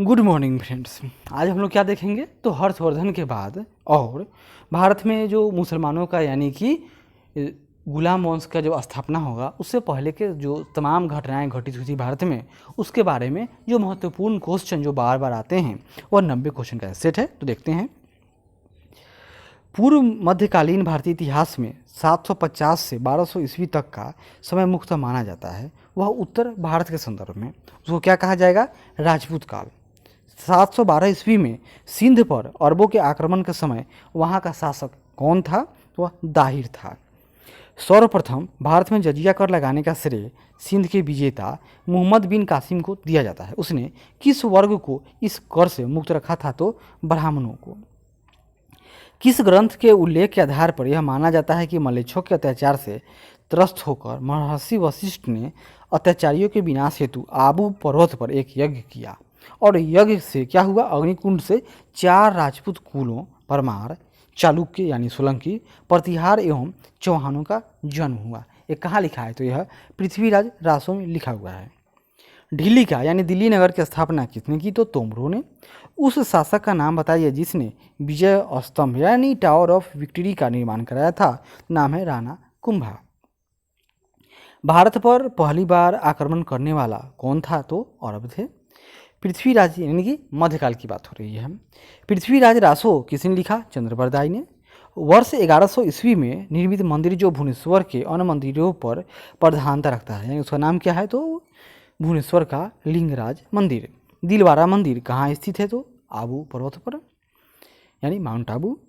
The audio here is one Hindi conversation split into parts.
Good morning friends. आज हम लोग क्या देखेंगे तो हर्षवर्धन के बाद और भारत में जो मुसलमानों का यानी कि गुलाम वंश का जो स्थापना होगा उससे पहले के जो तमाम घटनाएं घटित हुई थी भारत में उसके बारे में जो महत्वपूर्ण क्वेश्चन जो बार बार आते हैं वह 90 क्वेश्चन का सेट है। तो देखते हैं। पूर्व मध्यकालीन भारतीय इतिहास में 750 से 1200 ईस्वी तक का समय मुक्त माना जाता है। वह उत्तर भारत के संदर्भ में उसको क्या कहा जाएगा? राजपूत काल। 712 ईस्वी में सिंध पर अरबों के आक्रमण के समय वहाँ का शासक कौन था? वह दाहिर था। सर्वप्रथम भारत में जजिया कर लगाने का श्रेय सिंध के विजेता मोहम्मद बिन कासिम को दिया जाता है। उसने किस वर्ग को इस कर से मुक्त रखा था? तो ब्राह्मणों को। किस ग्रंथ के उल्लेख के आधार पर यह माना जाता है कि मलेच्छों के अत्याचार से त्रस्त होकर महर्षि वशिष्ठ ने अत्याचारियों के विनाश हेतु आबू पर्वत पर एक यज्ञ किया और यज्ञ से क्या हुआ? अग्निकुंड से 4 राजपूत कुलों परमार, चालुक्य यानी सोलंकी, प्रतिहार एवं चौहानों का जन्म हुआ। ये कहाँ लिखा है? तो यह पृथ्वीराज रासों में लिखा हुआ है। ढिल्ली का यानी दिल्ली नगर की स्थापना किसने की? तो तोमरों ने। उस शासक का नाम बताइए जिसने विजय स्तंभ यानी टावर ऑफ विक्ट्री का निर्माण कराया था। नाम है राणा कुंभा। भारत पर पहली बार आक्रमण करने वाला कौन था? तो अरब थे। पृथ्वीराज यानी कि मध्यकाल की बात हो रही है। पृथ्वीराज रासो किसने लिखा? चंद्रबरदाई ने। वर्ष 1100 ईस्वी में निर्मित मंदिर जो भुवनेश्वर के अन्य मंदिरों पर प्रधानता रखता है, यानी उसका नाम क्या है? तो भुवनेश्वर का लिंगराज मंदिर। दिलवारा मंदिर कहाँ स्थित है? तो आबू पर्वत पर यानी माउंट आबू।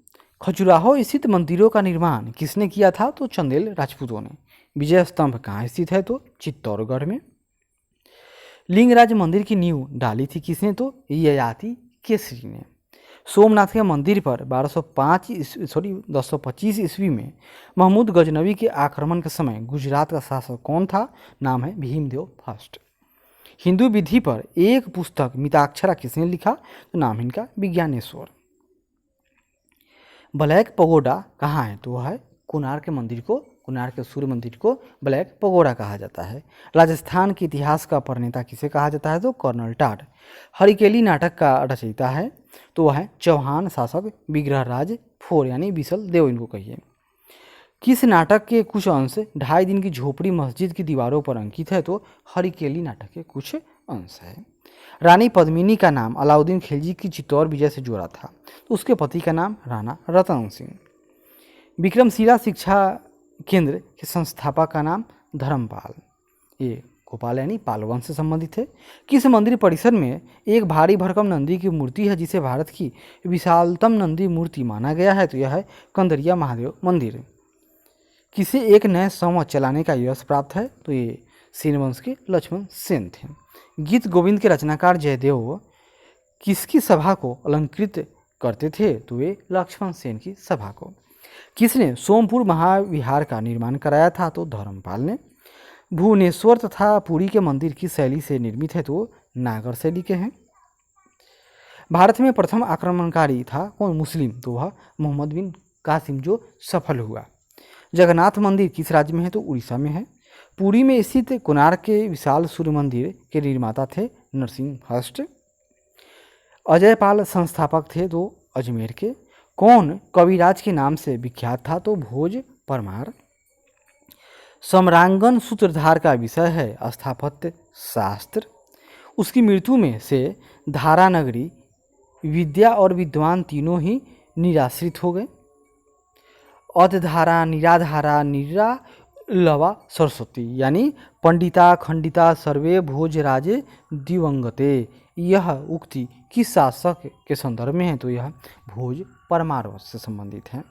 खजुराहो स्थित मंदिरों का निर्माण किसने किया था? तो चंदेल राजपूतों ने। विजय स्तंभ कहाँ स्थित है? तो चित्तौड़गढ़ में। लिंगराज मंदिर की नींव डाली थी किसने? तो ययाति केसरी ने। सोमनाथ के मंदिर पर 1225 ईस्वी में महमूद गजनवी के आक्रमण के समय गुजरात का शासक कौन था? नाम है भीमदेव फर्स्ट। हिंदू विधि पर एक पुस्तक मिताक्षरा किसने लिखा? तो नाम है इनका विज्ञानेश्वर। ब्लैक पगोडा कहाँ है? तो वह है कोणार्क के मंदिर को, कोणार्क के सूर्य मंदिर को ब्लैक पगोडा कहा जाता है। राजस्थान के इतिहास का प्रणेता किसे कहा जाता है? तो कर्नल टाड। हरिकेली नाटक का रचयिता है तो वह है चौहान शासक विग्रहराज फोर यानी बिसल देव इनको कहिए। किस नाटक के कुछ अंश 2.5 दिन की झोपड़ी मस्जिद की दीवारों पर अंकित है? तो हरिकेली नाटक के कुछ अंश है। रानी पद्मिनी का नाम अलाउद्दीन खिलजी की चित्तौड़ विजय से जोड़ा था। तो उसके पति का नाम राणा रतन सिंह। विक्रमशिला शिक्षा केंद्र के संस्थापक का नाम धर्मपाल। ये गोपाल यानी पाल वंश से संबंधित है। किस मंदिर परिसर में एक भारी भरकम नंदी की मूर्ति है जिसे भारत की विशालतम नंदी मूर्ति माना गया है? तो यह है कंदरिया महादेव मंदिर। किसे एक नए संवत चलाने का यश प्राप्त है? तो ये सेन वंश के लक्ष्मण सेन थे। गीत गोविंद के रचनाकार जयदेव किसकी सभा को अलंकृत करते थे? तो वे लक्ष्मण सेन की सभा को। किसने सोमपुर महाविहार का निर्माण कराया था? तो धर्मपाल ने। भुवनेश्वर तथा पुरी के मंदिर की शैली से निर्मित है? तो नागर शैली के हैं। भारत में प्रथम आक्रमणकारी था कौन? मुस्लिम। तो वह मोहम्मद बिन कासिम जो सफल हुआ। जगन्नाथ मंदिर किस राज्य में है? तो उड़ीसा में है। पुरी में स्थित कोणार्क के विशाल सूर्य मंदिर के निर्माता थे नरसिंह फर्स्ट। अजयपाल संस्थापक थे तो अजमेर के। कौन कविराज के नाम से विख्यात था? तो भोज परमार। सम्रांगन सूत्रधार का विषय है स्थापत्य शास्त्र। उसकी मृत्यु में से धारा नगरी, विद्या और विद्वान तीनों ही निराश्रित हो गए। अधधारा, निराधारा, निरालवा सरस्वती यानी पंडिता खंडिता सर्वे भोजराजे दिवंगते। यह उक्ति किस शासक के संदर्भ में है? तो यह भोज परमार से संबंधित है।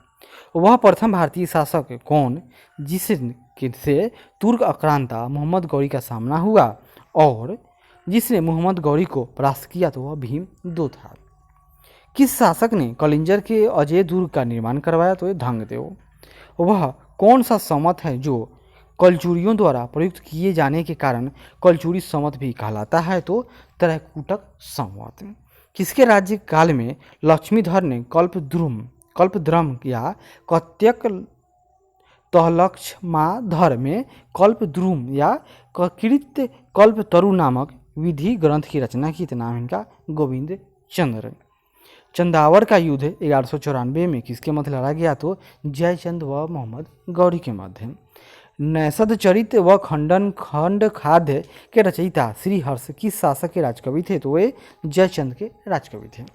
वह प्रथम भारतीय शासक कौन जिससे तुर्क आक्रांता मोहम्मद गौरी का सामना हुआ और जिसने मोहम्मद गौरी को परास्त किया? तो वह भीम दो था। किस शासक ने कलिंजर के अजय दुर्ग का निर्माण करवाया? तो ये धंगदेव। वह कौन सा संवत है जो कलचुरियों द्वारा प्रयुक्त किए जाने के कारण कलचुरी संवत भी कहलाता है? तो त्रैकूटक संवत। किसके राज्य काल में लक्ष्मीधर ने कल्पद्रुम या कत्यक तहलक्ष्माधर में कल्पद्रुम या ककृत कल्पतरु नामक विधि ग्रंथ की रचना की, तो नाम इनका गोविंद चंद्र। चंदावर का युद्ध 1194 में किसके मध्य लड़ा गया, तो जयचंद व मोहम्मद गौरी के मध्य। नैषध चरित व खंड खाद्य के रचयिता श्री हर्ष किस शासक के राजकवि थे, तो वे जयचंद के राजकवि थे।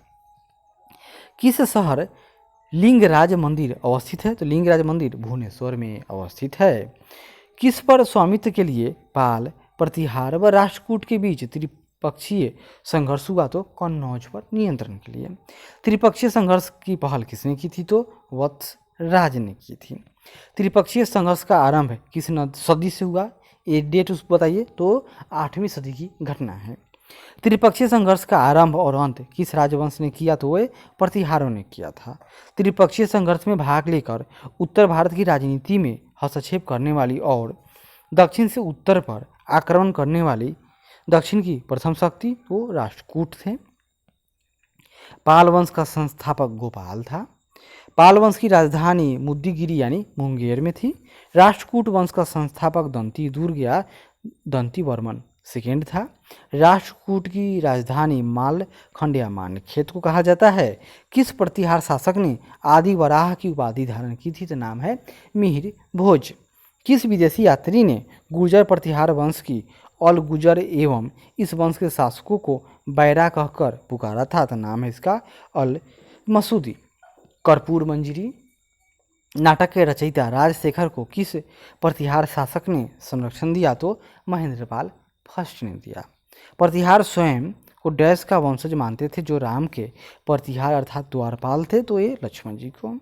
किस शहर लिंगराज मंदिर अवस्थित है, तो लिंगराज मंदिर भुवनेश्वर में अवस्थित है। किस पर स्वामित्व के लिए पाल, प्रतिहार व राष्ट्रकूट के बीच त्रिपक्षीय संघर्ष हुआ, तो कन्नौज पर नियंत्रण के लिए। त्रिपक्षीय संघर्ष की पहल किसने की थी, तो वत्स राज ने की थी। त्रिपक्षीय संघर्ष का आरंभ किस सदी से हुआ, ये डेट उस बताइए, तो 8वीं सदी की घटना है। त्रिपक्षीय संघर्ष का आरंभ और अंत किस राजवंश ने किया, तो वे प्रतिहारों ने किया था। त्रिपक्षीय संघर्ष में भाग लेकर उत्तर भारत की राजनीति में हस्तक्षेप करने वाली और दक्षिण से उत्तर पर आक्रमण करने वाली दक्षिण की प्रथम शक्ति वो राष्ट्रकूट थे। पाल वंश का संस्थापक गोपाल था। पाल वंश की राजधानी मुद्दीगिरी यानी मुंगेर में थी। राष्ट्रकूट वंश का संस्थापक दंती दुर्ग या दंतीवर्मन सेकेंड था। राष्ट्रकूट की राजधानी मालखंड या मानखेत को कहा जाता है। किस प्रतिहार शासक ने आदि वराह की उपाधि धारण की थी, तो नाम है मिहिर भोज। किस विदेशी यात्री ने गुर्जर प्रतिहार वंश की अल गुजर एवं इस वंश के शासकों को बैरा कहकर पुकारा था, तो नाम है इसका अल मसूदी। कर्पूर मंजरी नाटक के रचयिता राजशेखर को किस प्रतिहार शासक ने संरक्षण दिया, तो महेंद्रपाल फर्स्ट ने दिया। प्रतिहार स्वयं को डैश का वंशज मानते थे, जो राम के प्रतिहार अर्थात द्वारपाल थे, तो ये लक्ष्मण जी को।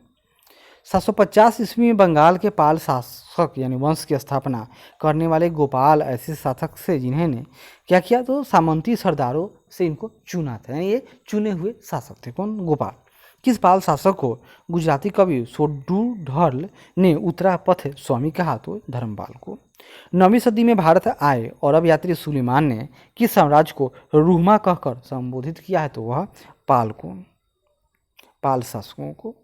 750 ईस्वी में बंगाल के पाल शासक यानी वंश की स्थापना करने वाले गोपाल ऐसे शासक से जिन्होंने क्या किया, तो सामंती सरदारों से इनको चुना था, यानी ये चुने हुए शासक थे। कौन, गोपाल। किस पाल शासक को गुजराती कवि सोडुढल ने उत्तरा पथ स्वामी कहा, तो धर्मपाल को। 9वीं सदी में भारत आए अरब यात्री सुलेमान ने किस साम्राज्य को रूहमा कहकर संबोधित किया है, तो वह पाल को, पाल शासकों को।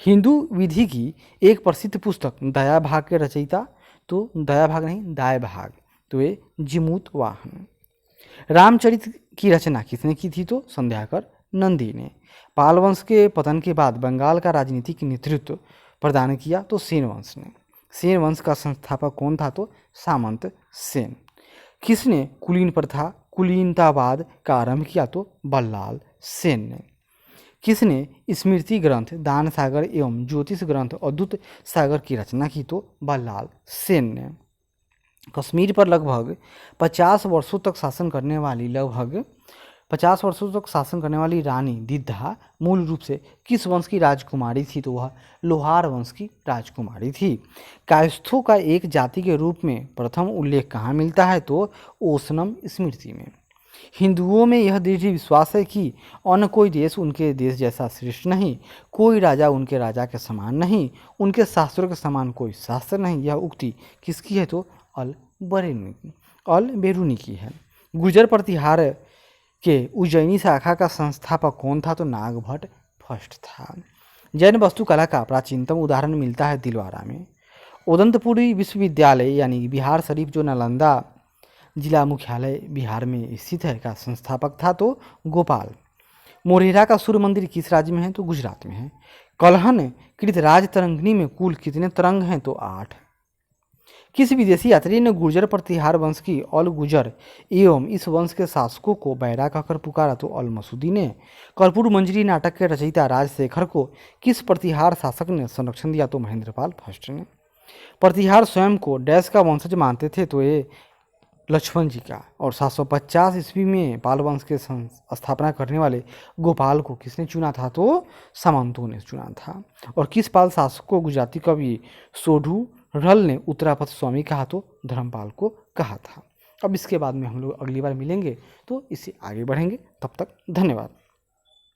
हिंदू विधि की एक प्रसिद्ध पुस्तक दया भाग के रचयिता, तो दया भाग नहीं दाय भाग, तो ये जिमूत वाहन। रामचरित की रचना किसने की थी, तो संध्याकर नंदी ने। पाल वंश के पतन के बाद बंगाल का राजनीतिक नेतृत्व प्रदान किया, तो सेन वंश ने। सेन वंश का संस्थापक कौन था, तो सामंत सेन। किसने कुलीन प्रथा कुलीनतावाद का आरंभ किया, तो बल्लाल सेन ने। किसने स्मृति ग्रंथ दान सागर एवं ज्योतिष ग्रंथ अद्भुत सागर की रचना की, तो बल्लाल सेन ने। कश्मीर पर लगभग 50 वर्षों तक शासन करने वाली रानी दिद्धा मूल रूप से किस वंश की राजकुमारी थी, तो वह लोहार वंश की राजकुमारी थी। कायस्थों का एक जाति के रूप में प्रथम उल्लेख कहाँ मिलता है, तो ओसनम स्मृति में। हिंदुओं में यह दृढ़ विश्वास है कि अन्य कोई देश उनके देश जैसा श्रेष्ठ नहीं, कोई राजा उनके राजा के समान नहीं, उनके शास्त्रों के समान कोई शास्त्र नहीं। यह उक्ति किसकी है, तो अल बेरूनी की है। गुर्जर प्रतिहार के उज्जैनी शाखा का संस्थापक कौन था, तो नागभट्ट फर्स्ट था। जैन वास्तुकला का प्राचीनतम उदाहरण मिलता है दिलवारा में। उदंतपुरी विश्वविद्यालय यानी बिहार शरीफ जो नालंदा जिला मुख्यालय बिहार में स्थित है का संस्थापक था, तो गोपाल। मोरेरा का सूर्य मंदिर किस राज्य में है, तो गुजरात में है। कलहन कृत राज तरंगिणी में कुल कितने तरंग हैं, तो 8। किस विदेशी यात्री ने गुर्जर प्रतिहार वंश की अल गुजर एवं इस वंश के शासकों को बैरा कहकर पुकारा, तो अल मसूदी ने। कर्पूर मंजरी नाटक के रचयिता राजशेखर को किस प्रतिहार शासक ने संरक्षण दिया, तो महेंद्रपाल फर्स्ट ने। प्रतिहार स्वयं को डैश का वंशज मानते थे, तो ये लक्ष्मण जी का। और 750 ईस्वी में पाल वंश के स्थापना करने वाले गोपाल को किसने चुना था, तो सामंतों ने चुना था। और किस पाल शासक को गुजराती कवि सोढुढल ने उत्तरापथ स्वामी कहा, तो धर्मपाल को कहा था। अब इसके बाद में हम लोग अगली बार मिलेंगे तो इससे आगे बढ़ेंगे। तब तक धन्यवाद।